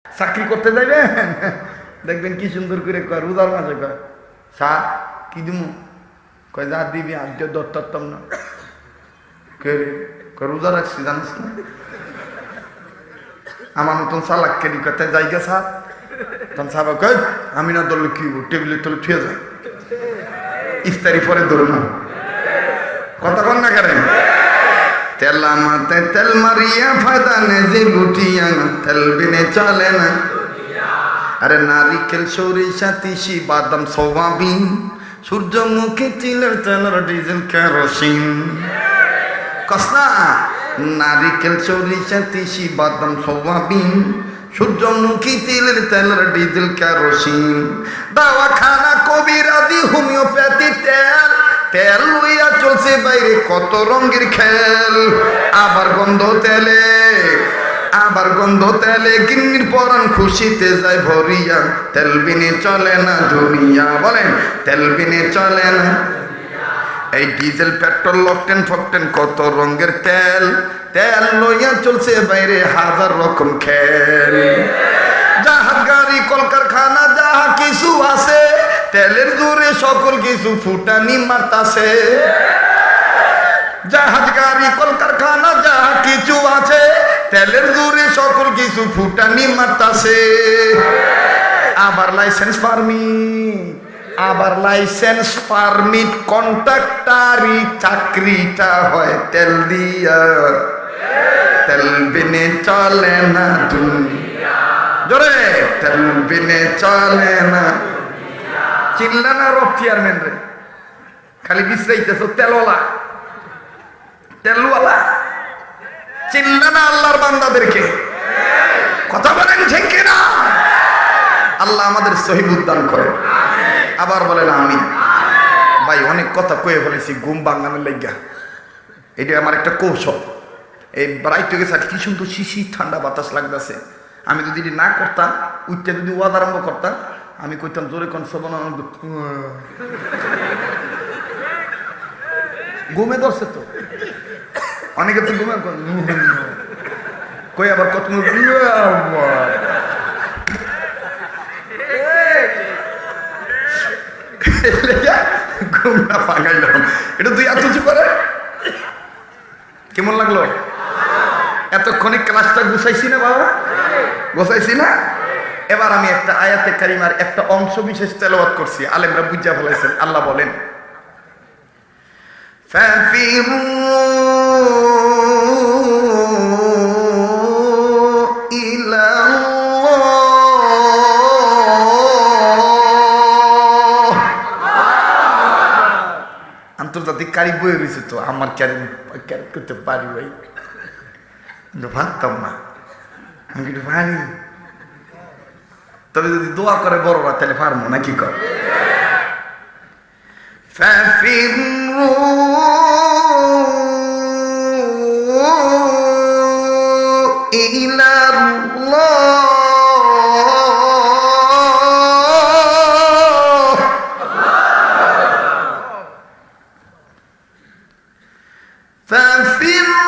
চাকরি করতে যাইবেন, দেখবেন কি সুন্দর করে কয় রোজার মাঝে কয় স্যার কি দিমু, কয় যা দিবি আজ দরতাম না, কে রে কয় রোজা রাখছি জানিস না। আমার মতন চালাক কেন কথা জায়গা স্যার, তখন সাহেব কয় আমি না ধরলে কি টেবিলের তলে ছুঁয়ে যায়, ইফতারি পরে ধরো না, কথা কন না করেন। তেলা মাতে তেল মারিয়া ফায়দা নে যে লুটিয়া তেল বিনে চলে না। আরে নারিকেল সরিষা তিসি বাদাম সোয়াবিন সূর্যমুখী তিলের তেলের ডিজেল কেরোসিন কসনা। নারিকেল সরিষা তিসি বাদাম সোয়াবিন সূর্যমুখী তিলের তেলের ডিজেল কেরোসিন দাওয়াখানা কবিরাদি হোমিওপ্যাথি তেল তেল লইয়া চলছে বাইরে কত রঙের খেল। আবার গন্ধ তেলে গিন্নির পরাণ খুশিতে যায় ভরিয়া, তেল বিনে চলে না দুনিয়া, বলেন তেল বিনে চলে না। এই ডিজেল পেট্রোল লকটেন ফকটেন কত রঙের তেল, তেল লইয়া চলছে বাইরে হাজার রকম খেল। জাহাজ গাড়ি কলকারখানা যাহা কিছু আছে তেলের জোরে সকল কিছু ফুটানি মারতাছে। জাহাজ গাড়ি কলকারখানা যাহা কিছু আছে তেলের জোরে সকল কিছু ফুটানি মারতাছে। আবার লাইসেন্স পারমিট কন্ট্রাক্টারি চাকরিটা হয় তেল দিয়া, তেল বিনে চলে না দুনিয়া, জোরে তেল বিনে চলে না। চিনলা না রব চেয়ারম্যান রে, খালি বিশ্রাইতেছ তেলওয়ালা, চিনলা না আল্লাহর বান্দাদেরকে, কথা বলেন ঠিক কিনা? আল্লাহ আমাদের সহিহ উদ্দান করে, আবার বলেন আমিন। ভাই অনেক কথা কয়ে ফেলেছি ঘুম ভাঙানোর লাইগা, এটা আমার একটা কৌশল। এই রাইতে গেছে কি সুন্দর শিশির ঠান্ডা বাতাস লাগতেছে, আমি যদি না করতাম উঠতে যদি ওয়াজ আরম্ভ করতাম আমি কইতাম জোরে কোন সবন ঘুমে ধরছে তো অনেকে তো ঘুমে কই আবার কত ঘুম না পাকাইলাম। এটা তুই এত কিছু করে কেমন লাগলো? এতক্ষণে ক্লাসটা গুছাইছি না বাবা, গুছাইছি না? এবার আমি একটা আয়াতে কারিমার একটা অংশ বিশেষ তেলাওয়াত করছি, আলেমরা বুঝা ফেলাইছেন। আল্লাহ বলেন ফাফিরু ইলাল্লাহ। আন্তর্জাতিক কারি বই রয়েছে তো, আমার ক্যারি করতে পারি ভাই, ভাবতাম না আমি কিন্তু পারি, তবে যদি দোয়া করে বড়রা তাহলে পারবো না, কি কর? ফাফিরু ইলাল্লাহ, ফাফিরু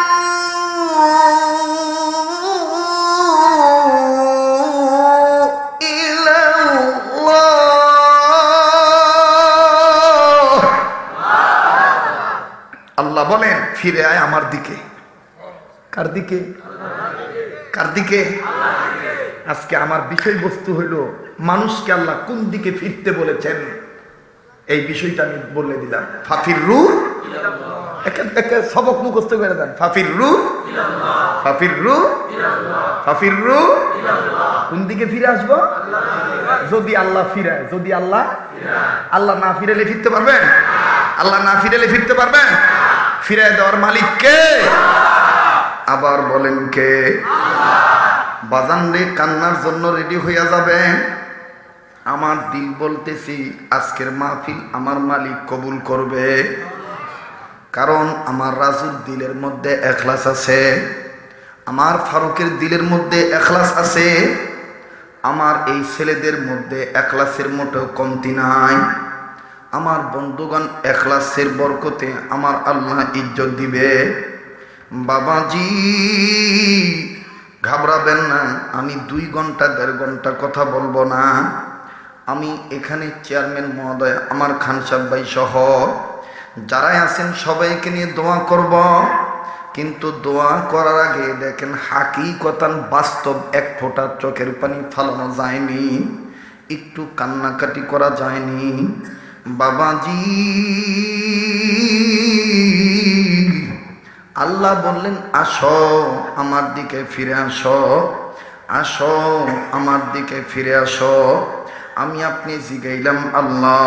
আল্লাহ বলেন ফিরে আয় আমার দিকে। কার দিকে? কার দিকে? আজকে আমার বিষয়বস্তু হইল মানুষকে আল্লাহ কোন দিকে ফিরতে বলেছেন, এই বিষয়টা আমি বলে দিলাম। ফাফিরু একটা সবক মুখস্থ করে দেন, ফাফিরু ফাফিরু ফাফিরু, কোন দিকে ফিরে আসবো? যদি আল্লাহ ফিরায়, যদি আল্লাহ না ফিরালে ফিরতে পারবেন? আল্লাহ না ফিরালে ফিরতে পারবেন? ফিরায় দেওয়ার মালিক কে? আবার বলেন কে? বাজান রে কান্নার জন্য রেডি হইয়া যাবে। আমার দিল বলতেছি আজকের মাহফিল আমার মালিক কবুল করবে, কারণ আমার রাজুর দিলের মধ্যে এখলাস আছে, আমার ফারুকের দিলের মধ্যে এখলাস আছে, আমার এই ছেলেদের মধ্যে এখলাসের মোটেও কমতি নাই। আমার বন্ধুগণ এখলাসের বরকতে আমার আল্লাহ ইজ্জত দিবে। বাবাজি ঘাবড়াবেন না, আমি 2 ঘন্টা 1.5 ঘন্টা কথা বলবো না। আমি এখানে চেয়ারম্যান মহোদয়, আমার খান সাহেব ভাই সহ যারাই আছেন সবাইকে নিয়ে দোয়া করব। কিন্তু দোয়া করার আগে দেখেন হাকিকতান বাস্তব এক ফোঁটা চোখের পানি ফালানো যায়নি, একটু কান্নাকাটি করা যায়নি। বাবাজি, আল্লাহ বললেন আসো আমার দিকে ফিরে আসো, আসো আমার দিকে ফিরে আসো। আমি আপনি জিগাইলাম আল্লাহ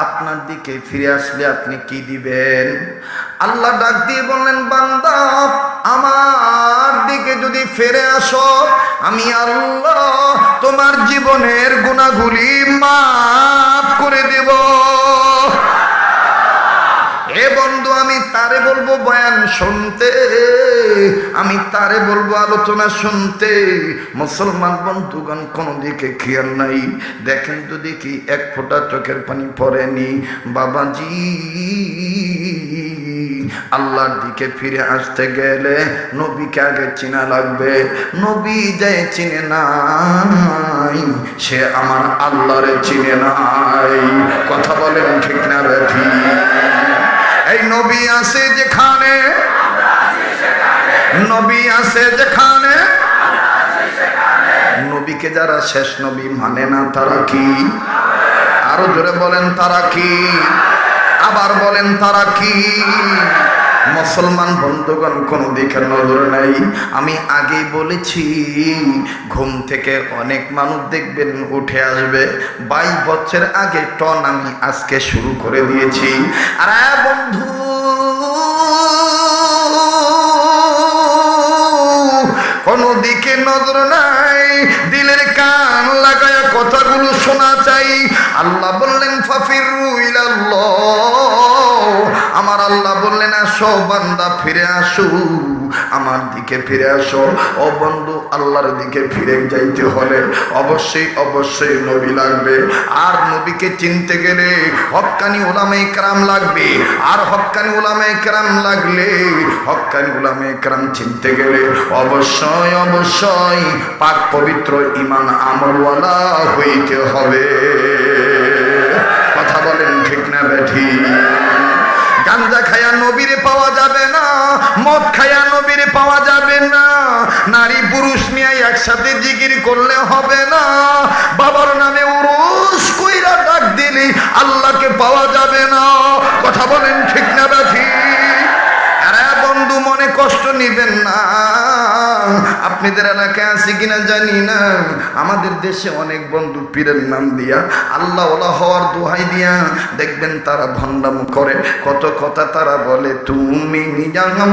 আপনার দিকে ফিরে আসলে আপনি কি দিবেন? আল্লাহ ডাক দিয়ে বললেন বান্দা আমার দিকে যদি ফিরে আসো আমি আল্লাহ তোমার জীবনের গুনাহগুলি মাফ করে দেব। এ বন্ধু, আমি তারে বলবো বয়ান শুনতে, আমি তারে বলবো আলোচনা শুনতে। মুসলমান বন্ধুগণ কোনো দিকে খেয়াল নাই। দেখেন তো দেখি এক ফোঁটা চোখের পানি পড়েনি। বাবাজি, আল্লাহর দিকে ফিরে আসতে গেলে নবীকে আগে চিনা লাগবে। নবী যে চিনে নাই সে আমার আল্লাহরে চিনে নাই। কথা বলেন ঠিক না বেঠি? এই নবী আছে যেখানে, নবী আছে যেখানে, নবীকে যারা শেষ নবী মানে না তারা কি? আরো জোরে বলেন তারা কি? আবার বলেন তারা কি? মুসলমান বন্ধুগণ কোনো দিকে নজর নাই। আমি আগেই বলেছি ঘুম থেকে অনেক মানুষ দেখবেন উঠে আসবে 22 বছর আগে টন আমি আজকে শুরু করে দিয়েছি। আর বন্ধু কোনো দিকে নজর নাই, দিলের কান লাগায়া কথাগুলো শোনা চাই। আল্লাহ বললেন ফাফিরু ইলাল্লাহ, আমার আল্লাহ বললেন আসো বান্দা ফিরে আসো আমার দিকে ফিরে আসো। ও বন্ধু, আল্লাহর দিকে ফিরে যাইতে হলে অবশ্যই অবশ্যই নবী লাগবে। আর নবীকে চিনতে গেলে হক্কানি উলামায়ে কেরাম লাগবে। আর হক্কানি উলামায়ে কেরাম লাগলে, হক্কানি উলামায়ে কেরাম চিনতে গেলে অবশ্যই অবশ্যই পাক পবিত্র ঈমান আমলওয়ালা হইতে হবে। কথা বলেন ঠিক না বেঠি? গাঞ্জা খায়া নবীরে পাওয়া যাবে না, মদ খায়া নবীরে পাওয়া যাবে না, নারী পুরুষ নিয়ে একসাথে জিকির করলে হবে না, বাবার নামে উরুস কইরা ডাক দিলে আল্লাহকে পাওয়া যাবে না। কথা বলেন ঠিক না বেঠি? আরে বন্ধু, মনে কষ্ট নিবেন না। আপনাদের এলাকায় আছে কিনা জানি না, আমাদের দেশে অনেক বন্ধু পীরের নাম দিয়া আল্লাহ ওলা হওয়ার দোহাই দিয়া দেখবেন তারা ভণ্ডাম করে, কত কথা তারা বলে। তুমি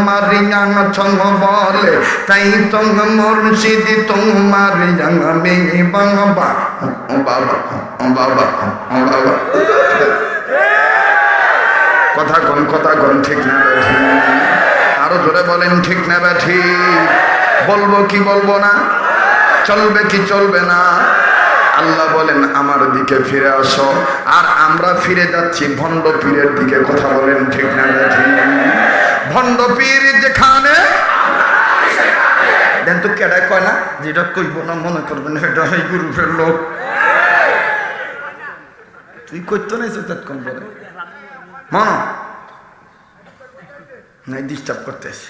মারি জানা ছঙ্গ বলে তাই তঙ্গ মুর্শিদি তোমার জানা মেয়ে বাবা বাবা বাবা বাবা। কথা কোন ঠিক না বেঠি? আরো জোরে বলেন ঠিক না বেঠি? বলবো কি বলবো না? চলবে কি চলবে না? আল্লাহ বলেন আমার দিকে ফিরে আসো। আর আমরা ফিরে যাচ্ছি ভণ্ড পীরের দিকে। কথা বলেন ঠিক না বেঠি? ভণ্ড পীর যেখানে, দেন তো কেডায় কয় না যেটা কইব না মনে করবেন এটা এই গ্রুপের লোক। তুই করতো না তৎক্ষণ বলে মনো নাই ডিস্টার্ব করতেছে।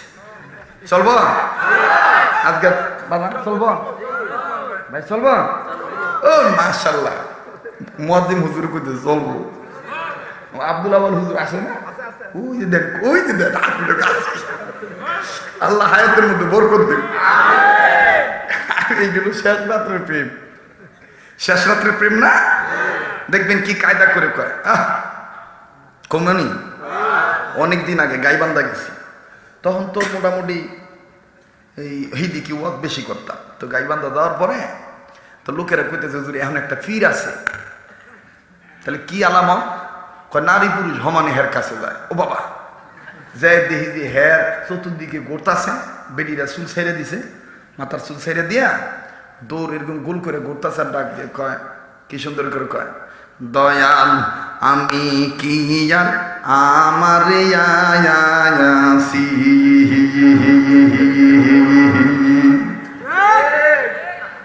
চলবো আজকে বাবা? চলবো ভাই? চলবো? ও মাশাআল্লাহ, মুয়াজ্জিম হুজুর কইতে চলবো। আব্দুল আওয়াল হুজুর আসে না? ওই যে দেখ, ওই যে দেখ, আল্লাহ হায়াতের মধ্যে বরকত দিন। এইগুলো শেষ রাত্রের প্রেম, শেষ রাত্রের প্রেম না? দেখবেন কি কায়দা করে কয়। কমনি অনেকদিন আগে গাইবান্ধা গেছি, তখন তো মোটামুটি এই হিদিকি ওয়াক বেশি করতাম। তো গাইবান্ধা যাওয়ার পরে তো লোকেরা কইতেছে হুজুর এখন একটা পীর আছে। তাহলে কি আলামত? কয় নারী পুরুষ সমানে হের কাছে যায়। ও বাবা, যাই দেখি যে হের চতুর্দিকে ঘুরতাছে, বেডিরা চুল ছেড়ে দিছে, মাথার চুল ছেড়ে দিয়া দৌড় এরকম গোল করে ঘুরতাছে। আর ডাক দিয়ে কয়, কি সুন্দর করে কয়, দয়াল আমি কি আর আমার আয়াসি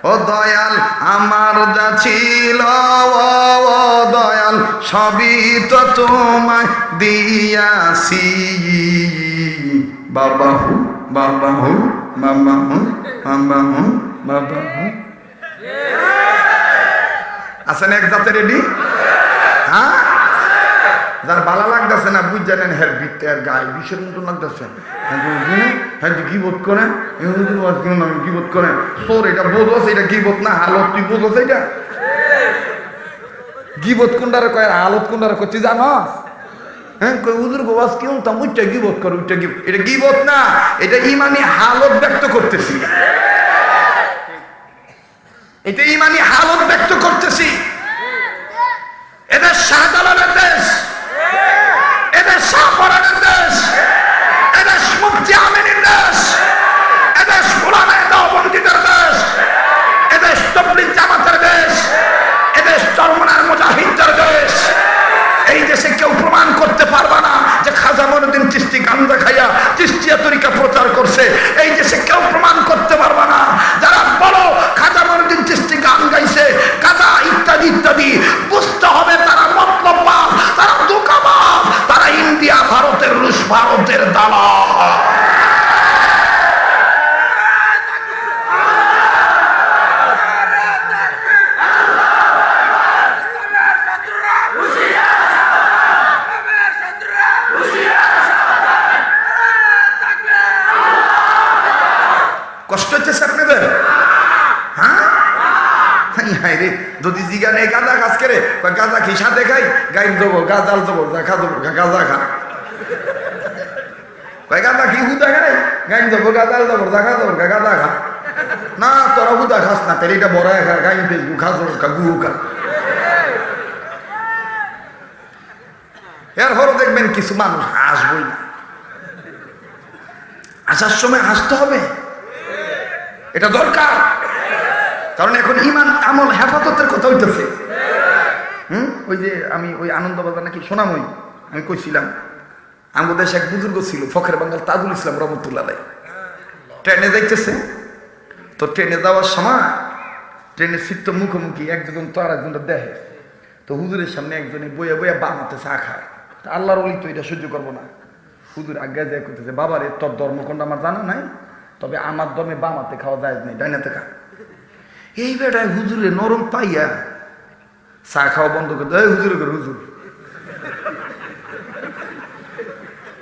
ও দয়াল আমার যা ছিল ও দয়াল সবই তো তোমায় দিয়াছি বাবা হু বাবা হু বাবা হু বাবা হু বাবা হু আছেন এক জাতে রেডি হ্যাঁ যার বালা লাগতেছে না বুঝ জানেন হের বিটে আর গায়ে বিষের মতো লাগতেছে হ্যাঁ গিবত করে গিবত করে তোর এটা বোঝস এটা গিবত না হালত তুই বোঝস এটা গিবত কোনটারে কয় হালত কোনটারে করছি জানস হ্যাঁ কই হুজুর গোবাস কেউ তো উচ্চা গিবত করে উচ্চা গিবত এটা গিবত না এটা ইমানি হালত ব্যক্ত করতেছি এটা ইমানি হালত ব্যক্ত করতেছি এদের শাহজালালের দেশ এদের শাহপরানের দেশ এদের মুফতি আমিনের দেশ এদের কোরআনে দাওবন্দীদের দেশ এদের তাবলীগ জামাতের দেশ এদের চরমনার মুজাহিদদের দেশ এই দেশে কেউ প্রমাণ করতে পারবে না যে খাজা মঈনুদ্দিন চিশতি গাঞ্জা খাইয়া চিশতিয়া তরিকা প্রচার করছে এই দেশে কেউ প্রমাণ করতে পারবে না যারা বলো খাজা মঈনুদ্দিন চিশতি গান গাইছে গাঁজা ইত্যাদি ইত্যাদি বুঝতে হবে তারা মতলববাজ তারা ধোঁকাবাজ তারা ইন্ডিয়া ভারতের রুশ ভারতের দালাল কষ্ট হচ্ছে আপনাদের হ্যাঁ রে যদি জিগানে গাঁজা কাজ করে গাঁজা কি সাথে খাই গাই দেবো গাজাল দেবো খা দেবো গাঁজা খা গাঁজা কি হুদা খাই গাই দেবো গাজাল দেবো দেখা দেবো গাঁজা খা না তোরা হুদা খাস না তাহলে এটা বড় খা গাই দেবো খা দেবো গু খা এর হরো দেখবেন কিছু মানুষ হাসবই না আসার সময় হাসতে হবে এটা দরকার কারণ এখন ইমান আমল হেফাজতের কথা হইতেছে ওই যে আমি ওই আনন্দবাজার নাকি সোনাময়ী আমি কইছিলাম আমাদের দেশে এক বুজুর্গ ছিল ফখরে বাঙ্গাল তাজুল ইসলাম রহমতুল্লাহ ট্রেনে যাইতেছে তো ট্রেনে যাওয়ার সময় ট্রেনের সিট তো মুখোমুখি একজন তো আর একজনটা দেখে তো হুজুরের সামনে একজনে বইয়া বইয়া বাম হাতে চা খায় তা আল্লাহর ওলি তো এটা সহ্য করবো না হুজুর আজ্ঞা যায় করতেছে বাবারে তোর ধর্মকণ্ড আমার জানা নাই তবে আমার দমে বাম হাতে খাওয়া যায় নেই ডাইনাতে খা এই বেটায় হুজুরে নরম পাইয়া চা খাওয়া বন্ধ করে দেয় হুজুরে করে হুজুর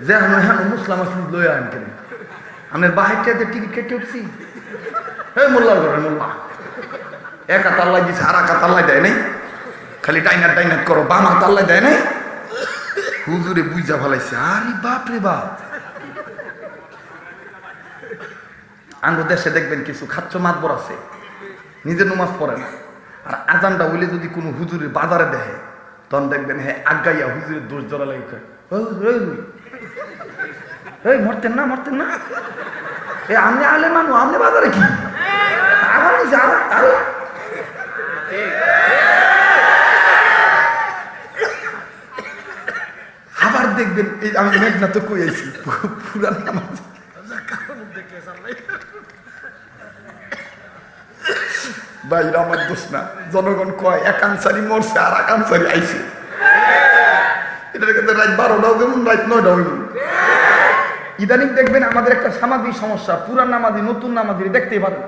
যে হ্যাঁ মুসলাম আসলাম লই আন কেন আপনার বাহিরটাতে টিকিট কেটে উঠছি এই মোল্লার ঘরে মোল্লা এক হাত আল্লাহ দিচ্ছে আর এক হাত আল্লাহ দেয় নাই খালি ডাইনাট ডাইনাট করো বাম হাত আল্লাহ দেয় নাই হুজুরে বুঝা ফেলাইছে আরে বাপ রে বাপ আঙ্গো দেশে দেখবেন কিছু খাচ্ছ মাতবর আছে নিজের নমাজ পড়ে না আর আজানটা হইলে যদি কোনো হুজুরের বাজারে দেখে তখন দেখবেন হ্যাঁ আজ্ঞাইয়া হুজুরের দোষ জড়া লাগে এই মরতেন না এ আমনে আলে মানু আমনে বাজারে কি আবার দেখবেন এই আমি মেঘনা তো কই আইছি পুরান নামাজ বাইরে আমার দোষ না জনগণ কয় এক আনসারি মরছে আর এক আনসারি আইছে এটার ক্ষেত্রে রাত 12টাও যেমন রাত 9টাও ইদানিং দেখবেন আমাদের একটা সামাজিক সমস্যা পুরান নামাজি নতুন নামাজি দেখতেই পারে না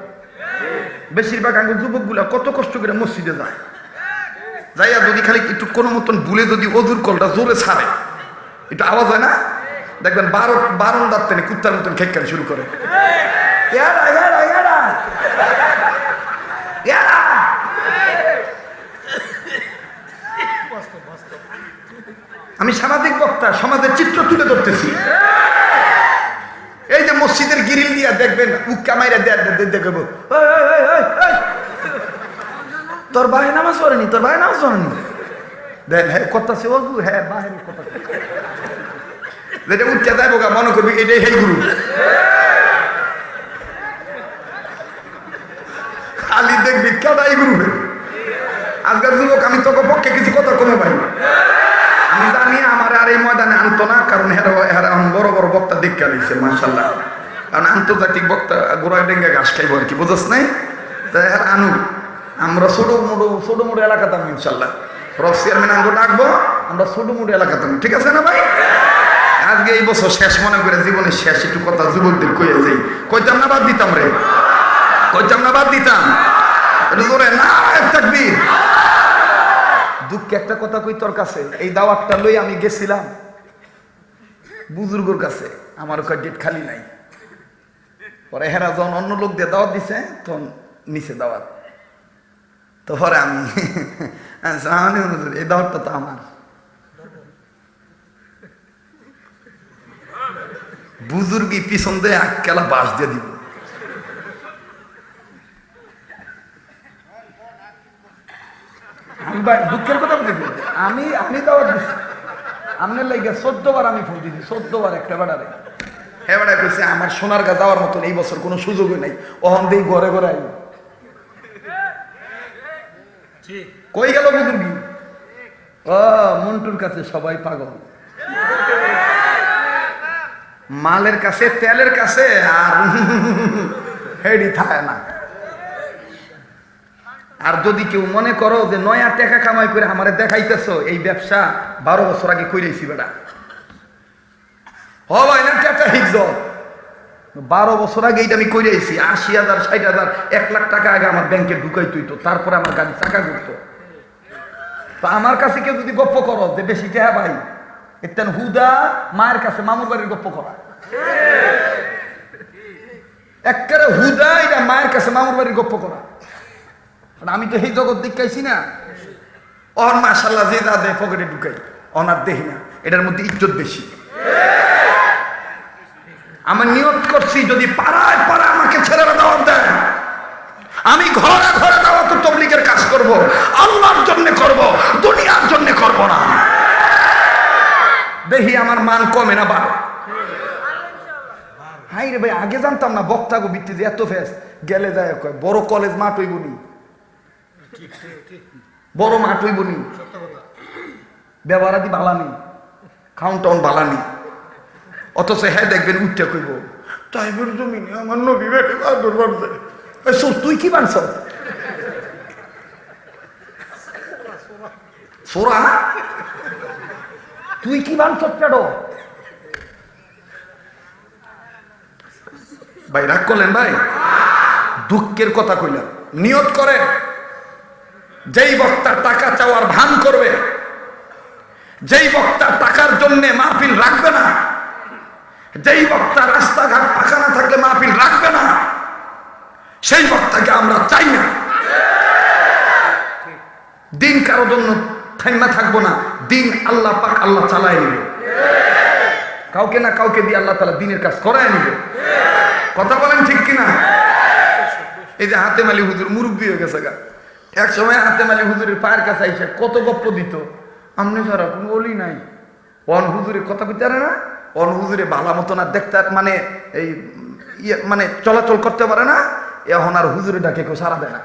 বেশিরভাগ আগে যুবকগুলা কত কষ্ট করে মসজিদে যায় যাইয়া যদি খালি একটু কোনো মতন ভুলে যদি অজুর কলটা জোরে ছাড়ে একটু আওয়াজ হয় না দেখবেন 12 থেকে কুত্তার মতন খেকখানি শুরু করে আমি সামাজিক বক্তা সমাজের চিত্র তুলে ধরতেছি এই যে মসজিদের গিরিল দিয়া দেখবেন উক্কা মাইরা দেখবো তোর ভাই নামাজ পড়েনি দেন হ্যাঁ কথা সে হ্যাঁ বাহির কথা যেটা উচ্চা দেয় বোকা মনে করবি এটাই হেই গুরু খালি দেখবি কেডাই গুরু আজকের যুবক আমি তোকে পক্ষে কিছু কথা কমে পাই আমি জানি আমার আর এই ময়দানে আনতো না কারণ এরা বড় বড় বক্তা দীক্ষা দিচ্ছে মাশাআল্লাহ কারণ আন্তর্জাতিক বক্তা গোড়া ডেঙ্গা ঘাস খাইব আর কি বুঝছ নাই তাই আনু আমরা ছোট মোটো এলাকাতাম ইনশাল্লাহ রফ চেয়ারম্যান আঙ্গ ডাকবো আমরা ছোট মোটো এলাকাতাম ঠিক আছে না ভাই আজকে এই বছর শেষ মনে করে জীবনের শেষ একটু কথা যুবকদের কইয়া যাই কইতাম না বাদ দিতাম রে কইতাম না বাদ দিতাম এটা জোরে না তাকবীর দুঃখে একটা কথা কই তোর কাছে এই দাওয়াতটা লই আমি গেছিলাম বুজুর্গর কাছে আমার ওখানে ডেট খালি নাই পরে হেরা যখন অন্য লোক দিয়ে দাওয়াত দিছে তখন নিচে দাওয়াত তো পরে আমি এই দাওয়াতটা তো আমার বুজুর্গি পিছন দিয়ে এক কেলা বাস দিয়ে দিব আমি ভাই দুঃখের কথা বলি আমি দাওয়াত দিচ্ছি আপনার লাগে 14 বার আমি ফোন দিচ্ছি 14 বার একটা বেড়ারে হ্যাঁ বেড়া কইছে আমার সোনার গা যাওয়ার মতন এই বছর কোনো সুযোগই নাই ওহন দিয়ে ঘরে ঘরে আইব কই গেল বুজুর্গি ও মন্টুর কাছে সবাই পাগল মালের কাছে তেলের কাছে আর হেডি থাকে না আর যদি কেউ মনে করো যে নয়া টাকা কামাই করে আমারে দেখাইতেছো এই ব্যবসা 12 বছর আগে কইরেছি বেটা ও ভাই না টাকা হিজত 12 বছর আগে এইটা আমি কইরেছি 80,000 60,000 1 লাখ টাকা আগে আমার ব্যাংকে ঢুকাই তুইতো তারপরে আমার গাড়ি চাকা ঘুরতো তো আমার কাছে কেউ যদি গপ্প করো যে বেশি টাকা ভাই এতেন হুদা মায়ের কাছে মামুর বাড়ির গপ্প করা একেবারে হুদা এটা মায়ের কাছে মামুর বাড়ির গপ্প করা আমি তো এই জগৎ দেখাইছি না অন মাশাআল্লাহ যে যা দেয় পকেটে ঢুকাই অনার দেখি না এটার মধ্যে ইজ্জত বেশি আমার নিয়ত করছি যদি পাড়ায় পাড়ায় আমাকে ছেলেরা দাওয়াত দেয় আমি ঘরে ঘরে দাওয়াত তাবলীগের কাজ করব আল্লাহর জন্য করব দুনিয়ার জন্য করব না দেখি আমার মান কমে না বাড়ে হাই রে ভাই আগে জানতাম না বক্তাগো ভিত্তি যে এত ফেস গেলে যায় কয় বড় কলেজ মাঠ হইব নি বড় মাঠ হইব নি ব্যবহারাদি বালানি খাউন টাউন বালানি অথচ হ্যাঁ দেখবেন উঠতে কইব তাইবের জমিনে আমার নবী বেটে বাদর বানছে তুই কি বানছ সোরা তুই কি বানছ কেন ভাই রাগ করলেন ভাই দুঃখের কথা কইলাম নিয়ত করে যেই বক্তা টাকা চাওয়ার ভান করবে যেই বক্তা টাকার জন্য মাহফিল রাখবে না যেই বক্তা রাস্তাঘাট পাকা না থাকলে মাহফিল রাখবে না সেই বক্তাকে আমরা চাই না দিন কারোর জন্য থাইমা থাকবো না দিন আল্লাহ পাক আল্লাহ চালায় নিবে কাউকে না কাউকে দিয়ে আল্লাহ তাআলা দিনের কাজ করায় নিবে কথা বলেন ঠিক কিনা এই যে হাতেম আলী হুজুর মুরব্বী হয়ে গেছে গা এক সময় হাতেম আলী হুজুরের পায়ের কাছে আইসা কত গপ্প দিত আমনে ছাড়া কোনো অলি নাই অন হুজুরের কথা কইতে পারে না অন হুজুরে ভালো মতো না দেখতে মানে এই মানে চলাচল করতে পারে না এখন আর হুজুরে ডাকে কেউ সারা দেয় না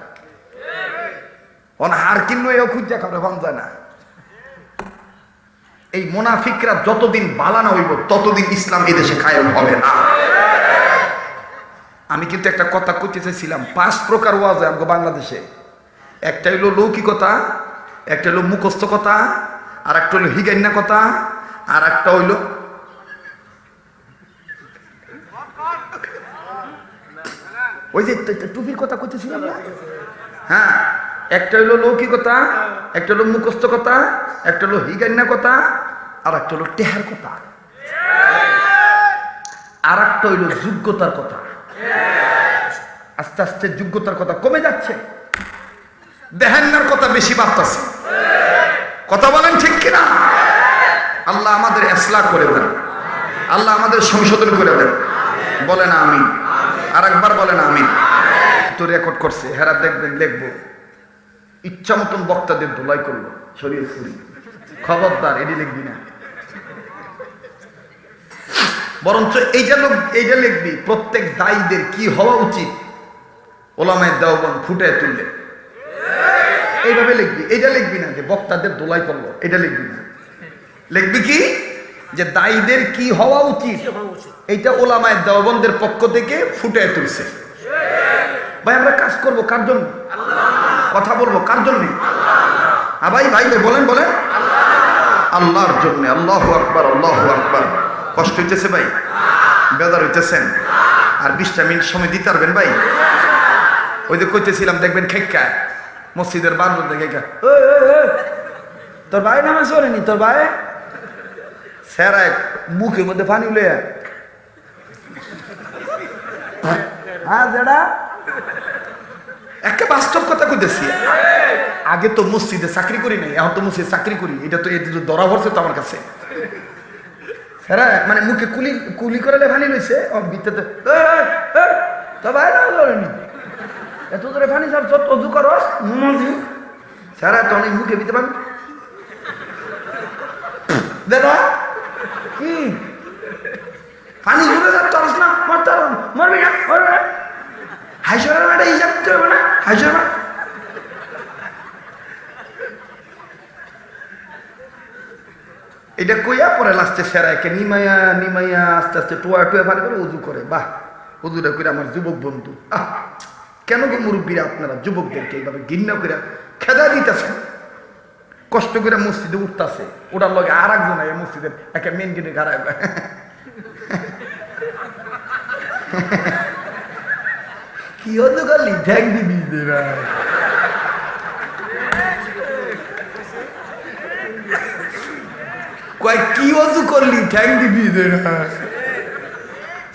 অন হার কিনলো এও খুঁজা খাবে হন যায় না এই মুনাফিকরা যতদিন বালানা হইব ততদিন ইসলাম এই দেশে কায়েম হবে না আমি কিন্তু একটা কথা কইতে চাইছিলাম 5 প্রকার ওয়াজ আমগো বাংলাদেশে একটা হইলো লৌকিকতা একটা হইলো মুখস্থ কথা আর একটা হইলো হিগাইন্না কথা আর একটা হইলো ওই যে টুপির কথা কইতেছিলাম না হ্যাঁ একটা হইলো লৌকিকতা একটা হইলো মুখস্থ কথা একটা হইলো হিগাইন্না কথা আর একটা হইলো টেহার কথা আর একটা হইলো যোগ্যতার কথা আস্তে আস্তে যোগ্যতার কথা কমে যাচ্ছে দেহান্নার কথা বেশি বাড়তেছে কথা বলেন ঠিক কিনা আল্লাহ আমাদের ইসলাহ করে দেন আল্লাহ আমাদের সংশোধন করে দেন বলেন আমিন আর একবার বলেন আমিন তো রেকর্ড করছে হেরা দেখবেন লিখবো ইচ্ছা মতন বক্তাদের ধুলাই করলো শরীর ফুরি খবরদার এটি লিখবি না বরঞ্চ এইটা লিখবি প্রত্যেক দায়ীদের কি হওয়া উচিত ওলামায়ে দেওবন্দ ফুটে তুললে এইভাবে লিখবি এটা লিখবি না যে বক্তাদের দোলাই করলো এটা লিখবি না লিখবি কি যে দায়ীদের কি হওয়া উচিত এইটা ওলামায়ে দেওবন্দের পক্ষ থেকে ফুটে তুলছে ভাই আমরা কাজ করবো কার জন্য? কথা বলবো কার জন্য? ভাই ভাই বলেন বলেন, আল্লাহর জন্য। আল্লাহু আকবার, আল্লাহু আকবার। কষ্ট হইতেছে ভাই? বেজার হইতেছেন? আর 20টা মিনিট সময় দিতে পারবেন ভাই? ওই যে কইতেছিলাম দেখবেন খেক্কা মসজিদের বান্ধব দেখে তোর ভাই নামে চলেনি, তোর ভাই স্যারা মুখের মধ্যে পানি উলে যেটা একটা বাস্তব কথা কইতেছি। আগে তো মসজিদে চাকরি করি নাই, এখন তো মসজিদে চাকরি করি। এটা তো ধরা পড়ছে তো আমার কাছে। স্যারা মানে মুখে কুলি কুলি করালে পানি লইছে ভিতরে তো ভাই নামে চলেনি, এত ধরে পানি সব অজু করস স্যারা তো অনেক মুখে ভিতরে পানি দাদা কি পানি ঘুরে যাচ্ছে না, মরতে মরবি না, মরবে না। হাইসরা একটা হিসাব দিতে হবে না, হাইসরা এটা কইয়া পরে লাস্টে সেরাইকে নিমাইয়া নিমাইয়া আস্তে আস্তে টোয়া টোয়া পানি করে উজু করে। বাহ, উজুটা করে আমার যুবক বন্ধু। কেন কি মুরব্বীরা আপনারা যুবকদেরকে এইভাবে ঘৃণা করে খেদা দিতেছেন? কষ্ট করে মসজিদে উঠতেছে, ওটার লগে আর একজন মসজিদের একটা মেন গেটে খারাপ কি হতো করলি ঠ্যাং দিবি কয় কি অজু করলি ঠ্যাং দিবি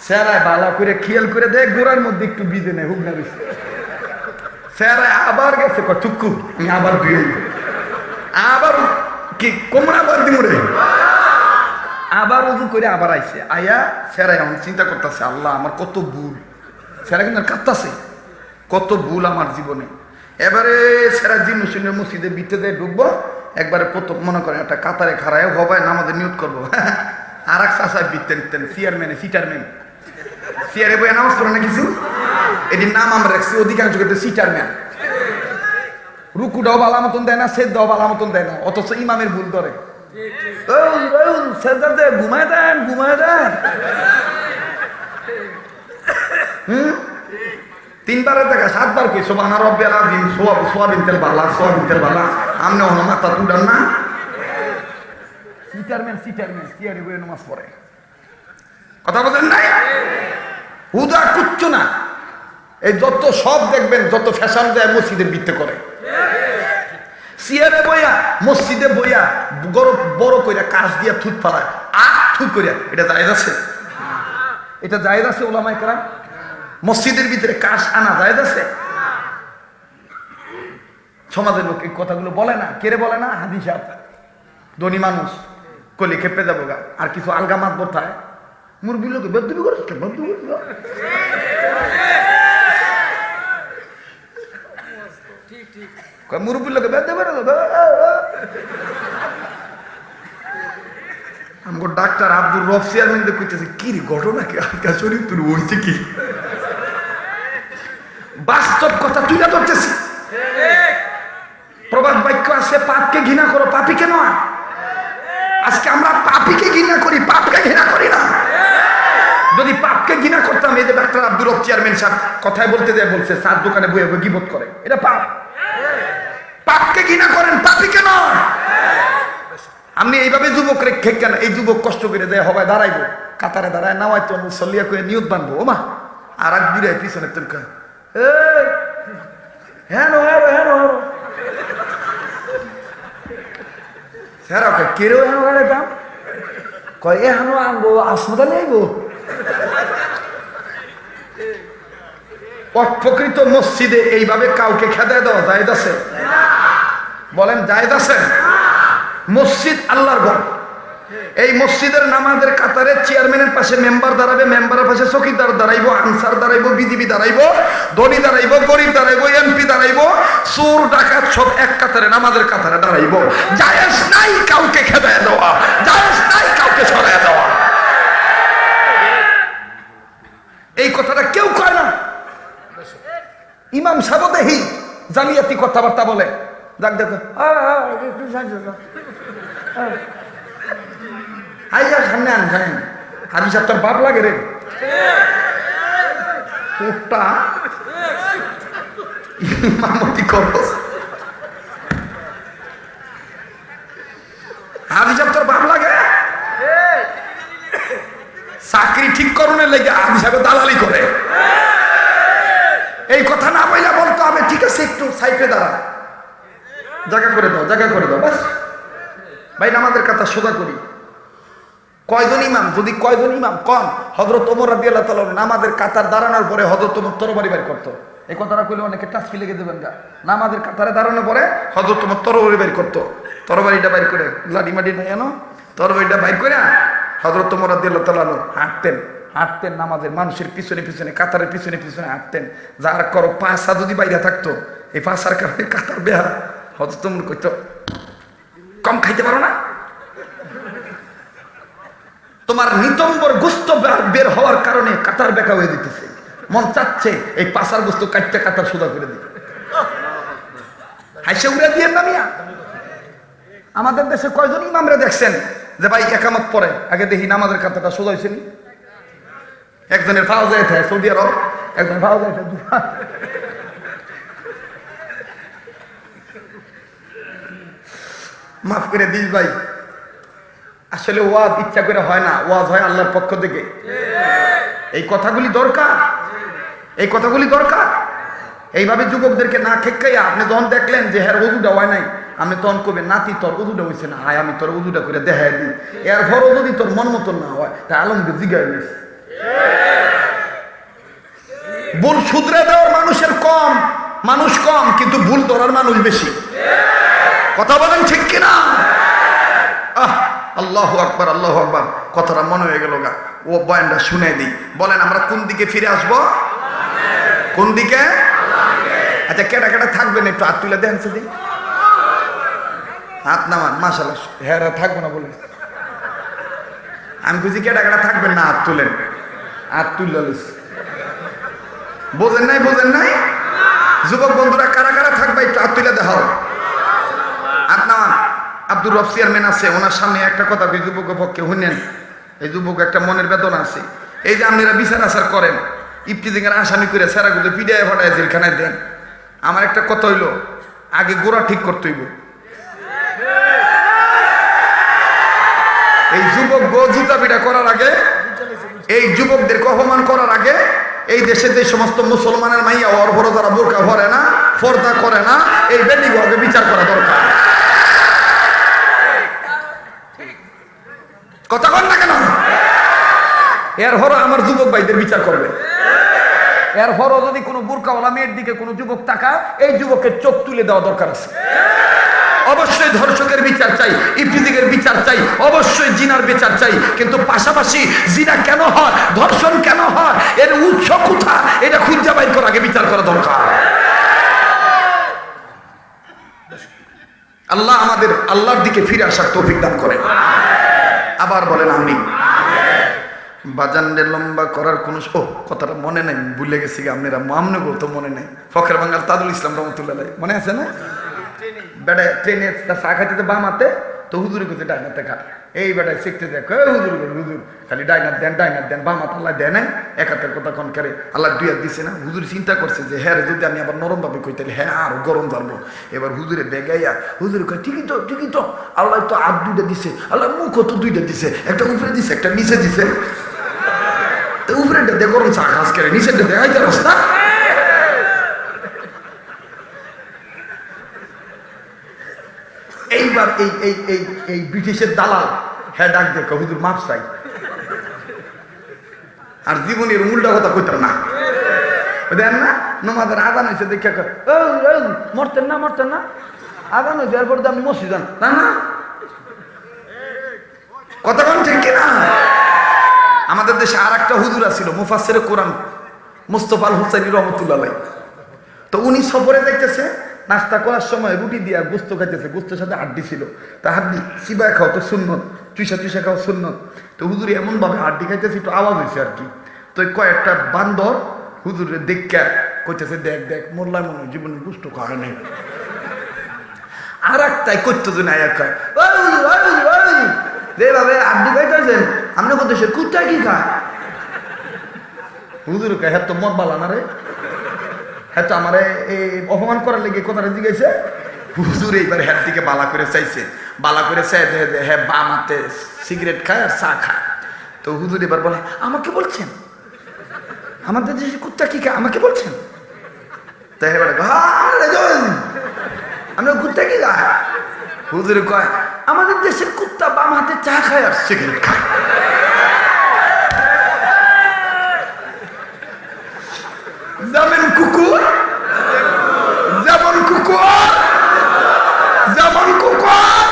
স্যারায় বালা করে খেয়াল করে দেখ গোড়ার মধ্যে একটু বিজে নেই, হুক না বেশি। স্যারায় আবার গেছে টুকু আমি আবার ধুয়ে আবার কি কোমরা বাদ দিব রে, আবার উজু করে আবার আইছে। আয়া স্যারাই এখন চিন্তা করতেছে আল্লাহ আমার কত ভুল। স্যারা কিন্তু কাঁদতেছে কত ভুল আমার জীবনে। এবারে স্যারা জিনিস মসজিদে বিতে দিয়ে ঢুকবো, একবারে প্রথম মনে করেন একটা কাতারে খাড়ায় হবায় নামাজে নিয়ত করবো। আর এক চাষায় বিতেন চেয়ারম্যানে সিটারম্যান চেয়ারে বই নামাজ পড়ে না কিছু, এটির নাম আমরা রাখছি অধিকাংশ ক্ষেত্রে সিটারম্যান। রুকুটাও ভালো মতন দেয় না, সেজদাও ভালো মতন দেয় না, অথচ ইমামের ভুল ধরে ঘুমায় দেন ঘুমায় দেন। 3বারে দেখা 7বার কি সুবহান রাব্বিয়াল আযীম সোয়াবিন তেল বালা সোয়াবিন তেল বালা আমনে অন মাথা তুডান না। সিটারম্যান সিয়ারি বই নামাজ পড়ে, কথা বলেন নাই হুদা কুচ্ছু না। এই যত সব দেখবেন যত ফ্যাশন দেয় মসজিদের ভিত্তি করে, সিয়ারে বইয়া মসজিদে বইয়া বড় কইরা কাজ দিয়া থুত ফালায় থুত করিয়া। এটা জায়েজ আছে? এটা জায়েজ আছে ওলামায়ে কেরাম? মসজিদের ভিতরে কাশ আনা জায়েজ আছে? সমাজের লোক এই কথাগুলো বলে না, কেড়ে বলে না? হাদিস ধনী মানুষ কলি খেপে যাবো গা, আর কিছু আলগা মাত বোথায় মুরগির লোকে বেদবি করেছে মুরব্বীর লোকে বেদে বেড়ে আমগো ডাক্তার আব্দুর রব চেয়ারম্যান কইতেছে কি রে ঘটনা কি আজকাল শরীর তোর হইছে কি? বাস্তব কথা তুইলা ধরতেছি। প্রবাদ বাক্য আছে পাপকে ঘৃণা করো পাপীকে নয়। আজকে আমরা পাপীকে ঘৃণা করি, পাপকে ঘৃণা করি না। যদি পাপকে ঘৃণা করতাম, এই যে ডাক্তার আব্দুর রব চেয়ারম্যান সাহেব কথায় বলতে যায় বলছে চার দোকানে বইয়ে বই গিবত করে, এটা পাপ। পাপকে ঘৃণা করেন, পাপীকে নয়। আপনি এইভাবে যুবক রেখে কেন? এই যুবক কষ্ট করে দেয় হবায় দাঁড়াইবো, কাতারে দাঁড়ায় নাওয়াই তো মুসল্লিয়া করে নিয়ত বানবো, ওমা আর এক বিরায় পিছনে তোর হ্যাঁ স্যার ওকে কেড়েও হেন দাম কয় এ হানো আনবো হাসপাতালে আইবো। অপ্রকৃত মসজিদে এইভাবে কাউকে খেদায় দেওয়া জায়েজ আছে? বলেন জায়েজ আছে? মসজিদ আল্লাহর ঘর। এই মসজিদের নামাজের কাতারে চেয়ারম্যানের পাশে মেম্বার দাঁড়াবে, মেম্বারের পাশে চকিদার দাঁড়াইবো, আনসার দাঁড়াইবো, বিজিবি দাঁড়াইবো, ধনী দাঁড়াইবো, গরিব দাঁড়াইবো, এমপি দাঁড়াইবো, চোর ডাকাত সব এক কাতারে নামাজের কাতারে দাঁড়াইবো। জায়েজ নাই কাউকে খেদায় দেওয়া, জায়েজ নাই কাউকে সরায় দেওয়া। এই কথাটা কেউ কয় না। ইমাম সাহেব দেখি জালিয়াতি কথাবার্তা বলে, যাক দেখো সামনে আন জানেন হাজি সাহেব তোর বাপ লাগে রে ইমামতি করস হাজি সাহেব তোর বাপ লাগে চাকরি ঠিক করণের লেগে হাজি সাহেব দালালি করে এই কথা না বইলা বলতো আমি ঠিক আছে একটু সাইডে দাঁড়া জায়গা করে দাও বাস ভাই নামাজের কথা সোজা করি কয়জন ইমাম যদি কয়জন ইমাম কম হযরত ওমর রাদিয়াল্লাহু তাআলা নামাজের কাতার দাঁড়ানোর পরে হযরত ওমর তরবারি বের করতো এই কথাটা কইলে অনেকে টাচকি লেগে দেবেন গা নামাজের কাতারে দাঁড়ানোর পরে হযরত ওমর তরবারি বের করতো তরবারিটা বের করে লাঠি মাটি নাই জানো তরবারিটা বের করে হযরত ওমর রাদিয়াল্লাহু তাআলা হাঁটতেন নামাজের মানুষের পিছনে পিছনে কাতারের পিছনে পিছনে হাঁটতেন যার করো পাঁচা যদি বাইরে থাকতো এই পাঁচার কারণে কাতার বেহা হযরত ওমর কইতো কম খাইতে পারো না তোমার নিতম্বর গোস্ত বের হওয়ার কারণে কাতার বেঁকা হয়ে দিতেছে মন চাচ্ছে এই পাশার গোস্ত কাটতে কাতার সোজা করে দিতে হাসে উড়ে দিয়ে না মিয়া আমাদের দেশে কয়জন ইমামরা দেখছেন যে ভাই একামত পরে আগে দেখি নামাজের কাতারটা সোজা হয়েছে নি একজনের ফাওয়া যায় সৌদি আরব একজন ফাওয়া যায় মাফ করে দিস ভাই আসলে ওয়াজ ইচ্ছা করে হয় না ওয়াজ হয় আল্লাহর পক্ষ থেকে এই কথাগুলি দরকার এইভাবে যুবকদেরকে না খেকাইয়া আপনি যখন দেখলেন যে হ্যাঁ ওযুটা হয় নাই আপনি তখন কবে নাতি তোর ওযুটা হয়েছে না আয় আমি তোর ওযুটা করে দেখাই দিই এরপরও যদি তোর মন মতন না হয় তা আলমকে জিগাই নিস ভুল শুধরে দেওয়ার মানুষ কম কিন্তু ভুল ধরার মানুষ বেশি কথা বলেন ঠিক কিনা আল্লাহু আকবার কথাটা মনে হয়ে গেল গা ও বয়ানটা শুনে দিই বলেন আমরা কোন দিকে ফিরে আসব কোন দিকে আচ্ছা কেটা থাকবেন একটু হাত তুলে দেন সেদিন হাত নামান মাশাআল্লাহ হ্যাঁ থাকবো না বলে আমি বুঝি কেটা থাকবেন না হাত তুলেন হাত তুললে বোঝেন নাই যুবক বন্ধুরা কারা থাকবে একটু হাত তুলে দেখাও হাত নামান আব্দুর রব চেয়ারম্যান আছে ওনার সামনে একটা কথা কই যুবকের পক্ষে শুনেন এই যুবক একটা মনের বেদনা আছে এই যে আপনারা বিচার আচার করেন ইফতিজিংয়ের আসামি করে সেরাগুলো পিডিআই ফাটায় জেলখানায় দেন আমার একটা কথা হইলো আগে গোড়া ঠিক করতে হইব এই যুবক জুতা পিটা করার আগে এই যুবকদেরকে অপমান করার আগে এই দেশে যে সমস্ত মুসলমানের মাইয়া অর্ভর যারা বোরকা ভরে না পর্দা করে না এই বেদিকে বিচার করা দরকার কথা কন না কেন এর হরো আমার যুবক ভাইদের বিচার করবে এর হরো যদি কোনো বুরকাওয়ালা মেয়ের দিকে কোনো যুবক তাকা এই যুবকের চোখ তুলে দেওয়া দরকার আছে অবশ্যই ধর্ষকের বিচার চাই ইফতিজিংয়ের বিচার চাই অবশ্যই জিনার বিচার চাই কিন্তু পাশাপাশি জিনা কেন হয় ধর্ষণ কেন হয় এর উৎস কোথা এটা খুঁজে বাইর করার আগে বিচার করা দরকার আল্লাহ আমাদের আল্লাহর দিকে ফিরে আসার তৌফিক দান করেন আবার বলেন আমিন বাজানরে লম্বা করার কোন কথাটা মনে নাই ভুলে গেছি আপনারা মামনে বলতো মনে নাই ফখর বাঙ্গাল তাজুল ইসলাম রহমতুল্লাহ মনে আছে না বেটা ট্রেনে চা খাইতে বাম হাতে তো হুজুরি করছে ডাইনাতে খা এই বেটায় শিখতে দেখ হুজুর খালি ডাইনার দেন বাম হাত আল্লাহ দেয় নাই এক হাতের কথা কন করে আল্লাহ দুই হাত দিছে না হুজুর চিন্তা করছে যে হ্যাঁ যদি আমি আবার নরম ভাবে কই তাহলে হ্যাঁ আরো গরম ধরবো এবার হুজুরে বেগাইয়া হুজুর কয় ঠিকই তো আল্লাহ তো হাত দুইটা দিছে আল্লাহ মুখ তো দুইটা দিছে একটা উপরে দিছে একটা নিচে দিছে তো উপরেটা দিয়ে গরম চা খাস করে নিচেরটা দেখাইতে রাস্তা এইবার এই ব্রিটিশের দালাল হ্যাঁ ডাক দেখো হুজুর মাপ চাই আর জীবনের উল্টা কথা কইতাম না দেন না নমাজের আজান হয়েছে দেখে মরতেন না আজান হয়েছে এরপর আপনি মসজিদ যান না কথা বল ঠিক কিনা আমাদের দেশে আর একটা হুজুর ছিল মুফাসসিরে কোরআন মুস্তাফা আল হুসাইনি রহমতুল্লাহ আলাইহি তো উনি সফরে যাইতেছে নাস্তা করার সময় রুটি দিয়া গোস্ত খাইতেছে গোস্তের সাথে হাড্ডি ছিল তা হাড্ডি চিবায় খাও তো সুন্নত চুষা খাও সুন্নত তো হুজুর এমন ভাবে হাড্ডি খাইতেছে একটু আওয়াজ হয়েছে আর কি তো কয়েকটা বান্দর হুজুরের দেখে কইতেছে দেখ মোল্লায় মনে জীবনের গোস্ত খাওয়া নেই আর একটাই করতো যে না এক যেভাবে হাড্ডি খাইতেছেন আমরা কত সে কুত্তা কি খায় হুজুর কে হ্যাঁ তো মদ বালা না রে হ্যাঁ তো আমার এই অপমান করার লেগে কথাটা জিজ্ঞেসে হুজুর এইবার হ্যার দিকে বালা করে চাইছে, বালা করে চাই হ্যাঁ বাম হাতে সিগারেট খায় আর চা খায়। তো হুজুর এবার বলে আমাকে বলছেন, আমাদের দেশে কুত্তা কি খায় আমাকে বলছেন? তাই এবার আমরা কুত্তা কি খায়? হুজুর কয় আমাদের দেশের কুত্তা বাম হাতে চা খায় আর সিগারেট খায়। যেমন কুকুর যেমন কুকুর যেমন কুকুর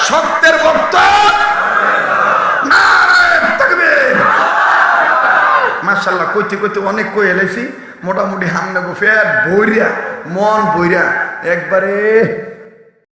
সত্যের ভক্ত মাশাআল্লাহ। কইতে কইতে অনেক কই এলেছি, মোটামুটি হামনা গো ফের বইরা মন বইরা একবারে